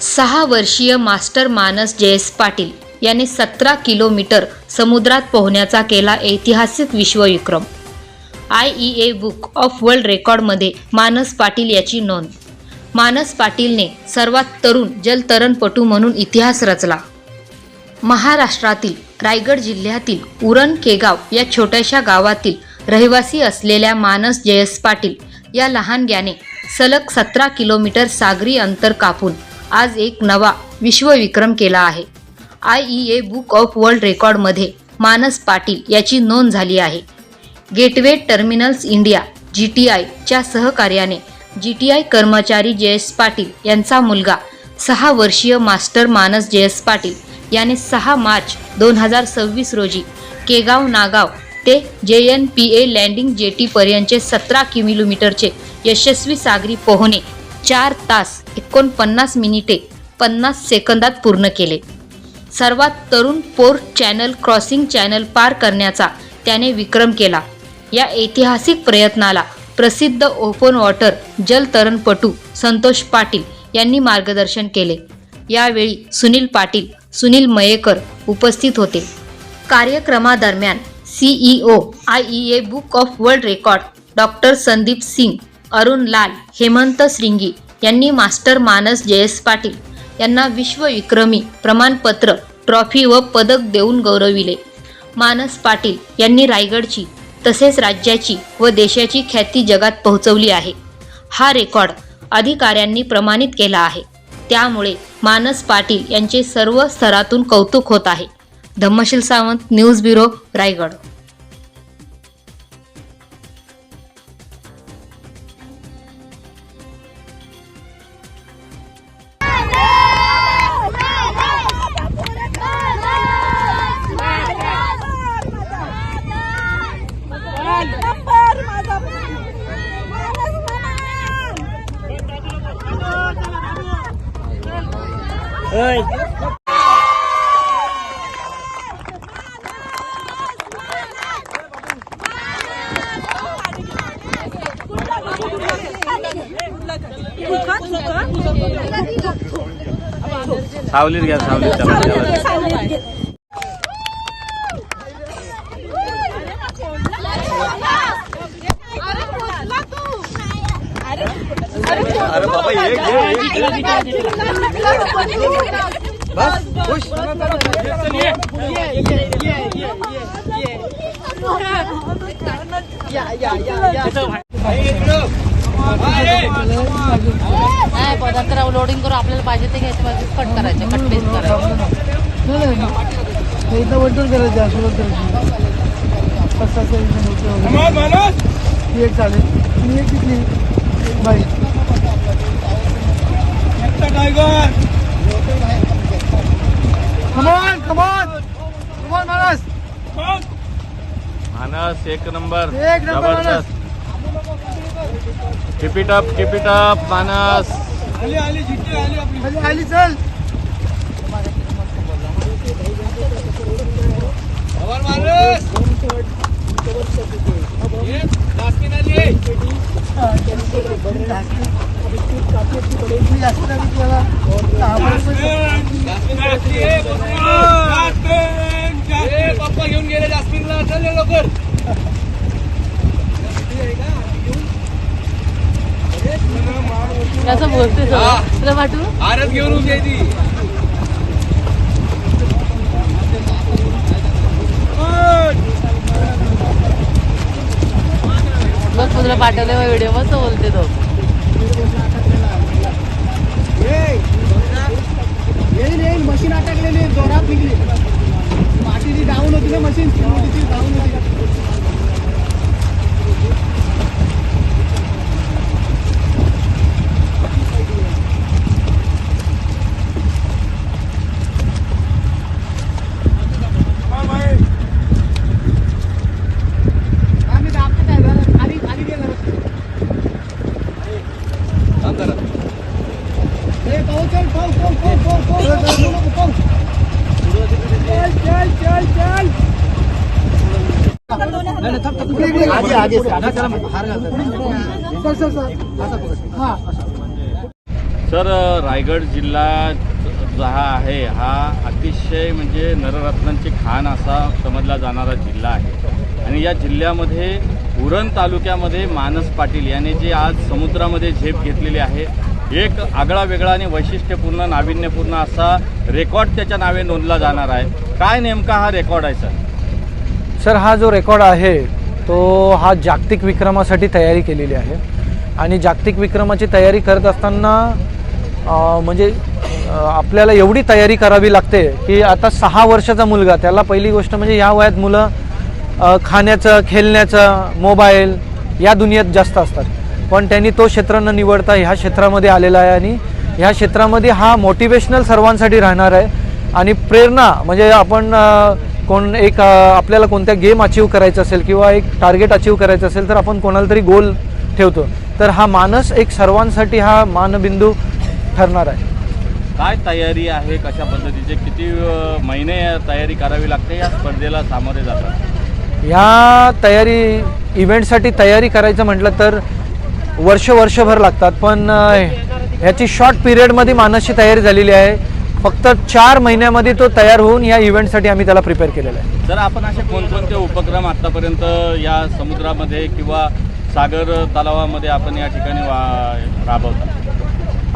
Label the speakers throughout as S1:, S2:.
S1: 6 वर्षीय मास्टर मानस जयेश पाटील याने 17 किलोमीटर समुद्रात पोहण्याचा केला ऐतिहासिक विश्वविक्रम। IEA बुक ऑफ वर्ल्ड रेकॉर्डमध्ये मानस पाटील याची नोंद। मानस पाटीलने सर्वात तरुण जलतरणपटू म्हणून इतिहास रचला। महाराष्ट्रातील रायगड जिल्ह्यातील उरण केगाव या छोट्याशा गावातील रहिवासी असलेल्या मानस जयेश पाटील या लहानग्याने सलग 17 किलोमीटर सागरी अंतर कापून आज एक नवा विश्वविक्रम केला आहे। IEA बुक ऑफ वर्ल्ड रेकॉर्डमध्ये मानस पाटील याची नोंद झाली आहे। गेटवे टर्मिनल्स इंडिया GTI च्या सहकार्याने GTI कर्मचारी जयेश पाटील यांचा मुलगा 6 वर्षीय मास्टर मानस जयेश पाटील याने 6 मार्च 2026 रोजी केगाव नागाव ते JNPA लँडिंग जेटी पर्यंतचे 17 किलोमीटरचे यशस्वी सागरी पोहणे 4 तास 49 मिनिटे 50 सेकंदात पूर्ण केले। सर्वात तरुण पोर्ट चॅनल क्रॉसिंग चॅनल पार करण्याचा त्याने विक्रम केला। या ऐतिहासिक प्रयत्नाला प्रसिद्ध ओपन वॉटर जलतरणपटू संतोष पाटील यांनी मार्गदर्शन केले। यावेळी सुनील पाटील, सुनील मयेकर उपस्थित होते। कार्यक्रमादरम्यान CEO IEA book of world record doctor Sandeep Singh, Arun Lal, Hemant श्रिंगी यांनी मास्टर मानस जयेश पाटील यांना विश्वविक्रमी प्रमाणपत्र, ट्रॉफी व पदक देऊन गौरविले। मानस पाटील यांनी रायगडची तसेच राज्याची व देशाची ख्याती जगात पोहोचवली आहे। हा रेकॉर्ड अधिकाऱ्यांनी प्रमाणित केला आहे। त्यामुळे मानस पाटील यांचे सर्व स्तरातून कौतुक होत आहे। Dhammasheel Sawant, news bureau, Raigad.
S2: सावलीत घ्या, सावलीत अरे बाबा बस खुश
S3: पदार्थ लोडिंग करून आपल्याला पाहिजे ते घ्यायचे, पाहिजे कट करायचे, कट पेस्ट करायचे,
S2: मानस एक नंबर जबरदस्त। कीप इट अप मानस।
S4: आली चल
S5: पप्पा घेऊन गेले जास्मिनला, चल लवकर।
S3: कसं बोलते तुला वाटू
S5: आरत घेऊन उभी आहे ती।
S3: बस तुला पाठवले व्हिडिओ, मस्त बोलते तो।
S4: येईल मशीन अटकलेली, जोरात निघली, मातीची डाऊन होती ना मशीन, डाऊन होती। आगे से हार
S2: सर, रायगड जिल्हा जो आहे हा अतिशय म्हणजे नररत्नांची खाण असा समजला जाणारा जिल्हा आहे आणि या जिल्ह्यामध्ये उरण तालुक्यामध्ये मानस पाटील याने जे आज समुद्रामध्ये झेप घेतलेली आहे, एक आगळा वेगळा आणि वैशिष्ट्यपूर्ण नाविन्यपूर्ण असा रेकॉर्ड त्याच्या नावे नोंदला जाणार आहे. काय नेमका हा रेकॉर्ड आहे
S6: सर? हा जो रेकॉर्ड आहे तो हा जागतिक विक्रमासाठी तयारी केलेली आहे आणि जागतिक विक्रमाची तयारी करत असताना आपल्याला एवढी तयारी करावी लागते की आता 6 वर्षाचा मुलगा, त्याला पहिली गोष्ट म्हणजे या वयात मुलं खाण्याचं, खेळण्याचं, मोबाईल या दुनियेत जास्त असतात, पण त्यांनी तो क्षेत्र न निवडता ह्या क्षेत्रामध्ये आलेला आहे आणि ह्या क्षेत्रामध्ये हा मोटिवेशनल सर्वांसाठी राहणार आहे आणि प्रेरणा म्हणजे आपण आपल्याला कोणत्या गेम अचीव करायचं असेल किंवा एक टार्गेट अचीव करायचं असेल तर आपण कोणाला तरी गोल ठेवतो, तर हा मानस एक सर्वांसाठी हा मानबिंदू ठरणार आहे.
S2: काय तयारी आहे, कशा पद्धतीचे किती महिने तयारी करावी लागते या स्पर्धेला सामोरे जातात?
S6: या इव्हेंटसाठी तयारी करायचं म्हटलं तर वर्षभर लागतात, पण ह्याची शॉर्ट पिरियडमध्ये मानसची तयारी झालेली आहे. फक्त 4 महिन्यामध्ये तो तयार होऊन या इव्हेंटसाठी आम्ही त्याला प्रिपेअर केलेलं आहे.
S2: सर, आपण असे कोणकोणते उपक्रम आत्तापर्यंत या समुद्रामध्ये किंवा सागर तलावामध्ये आपण या ठिकाणी राबवता?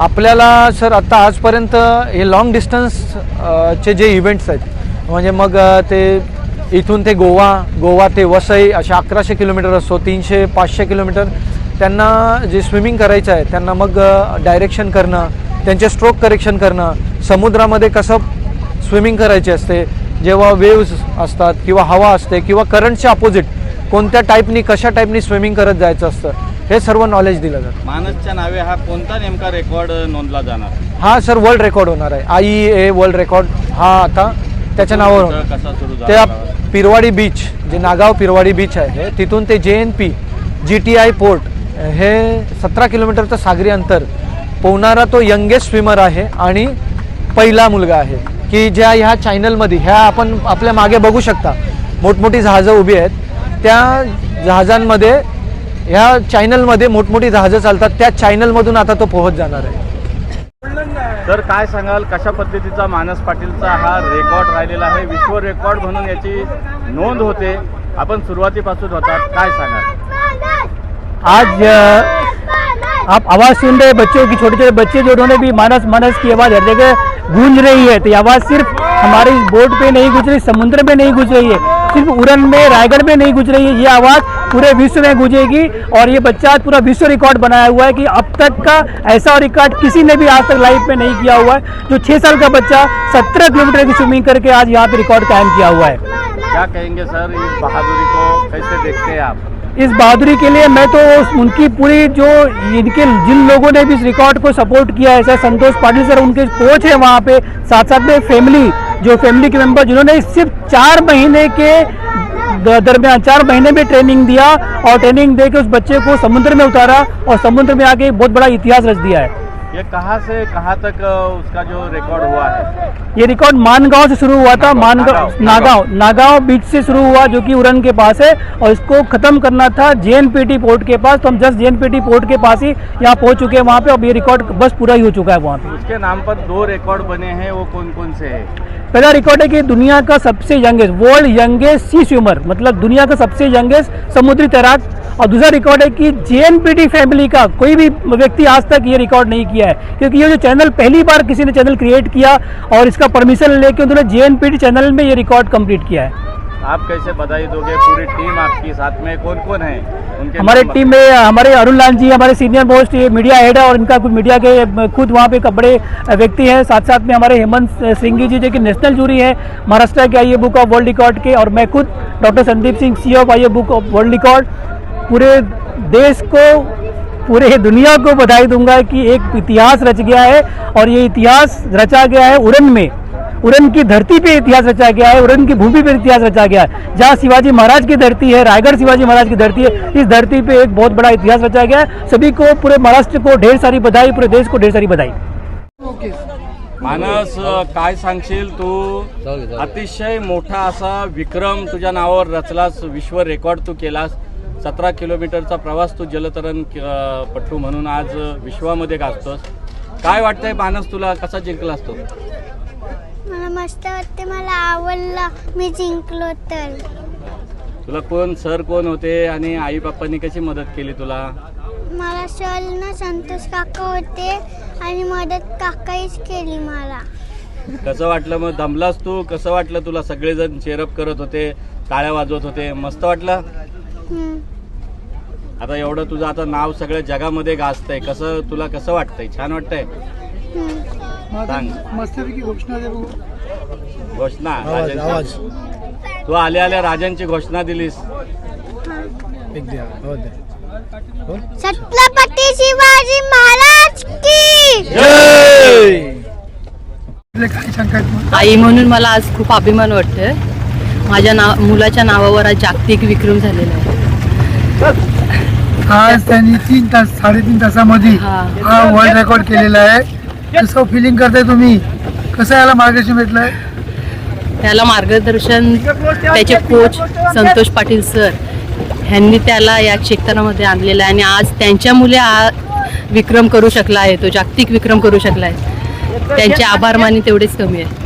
S6: आपल्याला सर आता आजपर्यंत हे लॉंग डिस्टन्स चे जे इव्हेंट्स आहेत म्हणजे मग ते इथून ते गोवा ते वसई असे 1100 किलोमीटर असो, 300-500 किलोमीटर त्यांना जे स्विमिंग करायचं आहे त्यांना मग डायरेक्शन करणं, त्यांचे स्ट्रोक करेक्शन करणं, समुद्रामध्ये कसं स्विमिंग करायचे असते, जेव्हा वेव्ज असतात किंवा हवा असते किंवा करंटच्या अपोजिट कोणत्या टाईपनी कशा टाईपनी स्विमिंग करत जायचं असतं हे सर्व नॉलेज दिलं जातं.
S2: मानसच्या नावे हा कोणता नेमका रेकॉर्ड नोंदला जाणार?
S6: हा सर वर्ल्ड रेकॉर्ड होणार आहे. IEA वर्ल्ड रेकॉर्ड हा आता त्याच्या नावावर
S2: कसा सुरू झाला?
S6: त्या पिरवाडी बीच, जे नागाव पिरवाडी बीच आहे तिथून ते JNP GTI पोर्ट हे 17 किलोमीटरचं सागरी अंतर पोहणारा तो यंगेस्ट स्विमर आहे आणि पहिला मुलगा आहे की ज्या ह्या चॅनलमध्ये ह्या आपण आपल्या मागे बघू शकता मोठमोठी जहाजं उभी आहेत, त्या जहाजांमध्ये ह्या चॅनलमध्ये मोठमोठी जहाजं चालतात, त्या चॅनलमधून आता तो पोहत जाणार आहे.
S2: तर काय सांगाल, कशा पद्धतीचा मानस पाटीलचा हा रेकॉर्ड राहिलेला आहे? विश्व रेकॉर्ड म्हणून याची नोंद होते. आपण सुरुवातीपासून होतात, काय सांगाल?
S7: आज आप आवाज़ सुन रहे बच्चों की, छोटे छोटे बच्चे जो उन्होंने भी मानस की आवाज़ हर जगह गूंज रही है. तो ये आवाज़ सिर्फ हमारे बोट पे नहीं गूंज रही, समुद्र में नहीं गूंज रही है, सिर्फ उरण में, रायगढ़ में नहीं गूंज रही है, ये आवाज़ पूरे विश्व में गूंजेगी. और ये बच्चा आज पूरा विश्व रिकॉर्ड बनाया हुआ है कि अब तक का ऐसा रिकॉर्ड किसी ने भी आज तक लाइफ में नहीं किया हुआ है. जो 6 साल का बच्चा 17 किलोमीटर की स्विमिंग करके आज यहाँ पे रिकॉर्ड कायम किया हुआ है.
S2: क्या कहेंगे सर, इस बहादुरी को कैसे देखते हैं आप?
S7: इस बहादुरी के लिए मैं तो उनकी पूरी जो इनके जिन लोगों ने भी इस रिकॉर्ड को सपोर्ट किया है, जैसे संतोष पाटिल सर उनके कोच हैं वहाँ पे, साथ में फैमिली के मेंबर जिन्होंने सिर्फ 4 महीने के दरमियान 4 महीने में ट्रेनिंग दिया और ट्रेनिंग दे के उस बच्चे को समुद्र में उतारा और समुद्र में आके बहुत बड़ा इतिहास रच दिया है.
S2: ये कहाँ से कहाँ तक उसका जो रिकॉर्ड हुआ है?
S7: ये रिकॉर्ड मानगांव से शुरू हुआ था. नागांव बीच से शुरू हुआ जो कि उरण के पास है और इसको खत्म करना था JNPT पोर्ट के पास. तो हम जस्ट JNPT पोर्ट के पास ही यहाँ पहुँच चुके हैं वहाँ पे. अब ये रिकॉर्ड बस पूरा ही हो चुका है वहाँ पे.
S2: उसके नाम पर 2 रिकॉर्ड बने हैं, वो कौन कौन से हैं?
S7: पहला रिकॉर्ड है कि दुनिया का सबसे youngest, world youngest sea swimmer, मतलब दुनिया का सबसे यंगेस्ट समुद्री तैराक. और दूसरा रिकॉर्ड है कि JNPT फैमिली का कोई भी व्यक्ति आज तक ये रिकॉर्ड नहीं किया है, क्योंकि ये जो चैनल पहली बार किसी ने चैनल क्रिएट किया और इसका परमिशन लेके उन्होंने JNPT चैनल में ये रिकॉर्ड कंप्लीट किया है.
S2: आप कैसे बधाई दोगे? पूरी टीम आपकी साथ में कौन कौन है?
S7: हमारे टीम में हमारे अरुण लाल जी हमारे सीनियर मोस्ट मीडिया हेड है और इनका कुछ मीडिया के खुद वहाँ पे बड़े व्यक्ति हैं. साथ साथ में हमारे हेमंत सिंह जी जो कि नेशनल जूरी है महाराष्ट्र के IEA book of world record के, और मैं खुद doctor Sandeep Singh CEO of IEA book of world record. पूरे देश को, पूरे दुनिया को बधाई दूंगा कि एक इतिहास रच गया है और ये इतिहास रचा गया है उरण में. उरण की धरती पे इतिहास रचा गया है, उरण की भूमि पे इतिहास रचा गया है. जहाँ शिवाजी महाराज की धरती है, रायगढ़ शिवाजी महाराज की धरती है, इस धरती पे एक बहुत बड़ा इतिहास रचा गया है. सभी को, पूरे महाराष्ट्र को ढेर सारी बधाई, पूरे देश को ढेर सारी बधाई.
S2: मानस, काय सांगशील तू? अतिशय मोठा असा विक्रम तुझ्या नावावर रचलास, विश्व रेकॉर्ड तू केलास. 17 किलोमीटरचा प्रवास तू जलतरण पट्टू म्हणून आज विश्वामध्ये गाजतोस. काय वाटतंय मानस, तुला कसा जिंकलास तू?
S8: मला मस्त वाटते, मला आवडला मी जिंकलो तर.
S2: तुला कोण सर कोण होते आणि आई बाप्पांनी कशी मदत केली तुला?
S8: मला ना संतोष काका होते आणि मदत काकाहीच केली मला.
S2: कसं वाटलं मग, दमलास तू? कसं वाटलं तुला? सगळेजण चेअरअप करत होते, टाळ्या वाजवत होते, मस्त वाटलं?
S8: हम्म.
S2: आता एवढं तुझं आता नाव सगळ्या जगामध्ये गाजतंय, कसं तुला कसं वाटतंय? छान वाटतंय?
S8: हम्म.
S2: सांग
S4: मस्तपैकी घोषणा दे बघू.
S2: घोषणा. राजांची तू आल्या आल्या राजांची घोषणा दिलीस.
S8: छत्रपती शिवाजी महाराज की
S4: काय सांगायचं?
S3: आई म्हणून मला आज खूप अभिमान वाटतोय. माझ्या मुलाच्या नावावर आज जागतिक विक्रम झालेला आहे.
S4: आज त्यांनी 3.5 तासामध्ये हा वर्ल्ड रेकॉर्ड केलेला आहे. कसं फिलिंग करताय तुम्ही? कसं याला मार्गदर्शन भेटलंय?
S3: त्याला मार्गदर्शन त्याचे कोच संतोष पाटील सर ह्यांनी त्याला या क्षेत्रामध्ये आणलेलं आहे आणि आज त्यांच्यामुळे हा विक्रम करू शकला आहे, तो जागतिक विक्रम करू शकला आहे. त्यांचे आभार मानणे तेवढेच कमी आहे.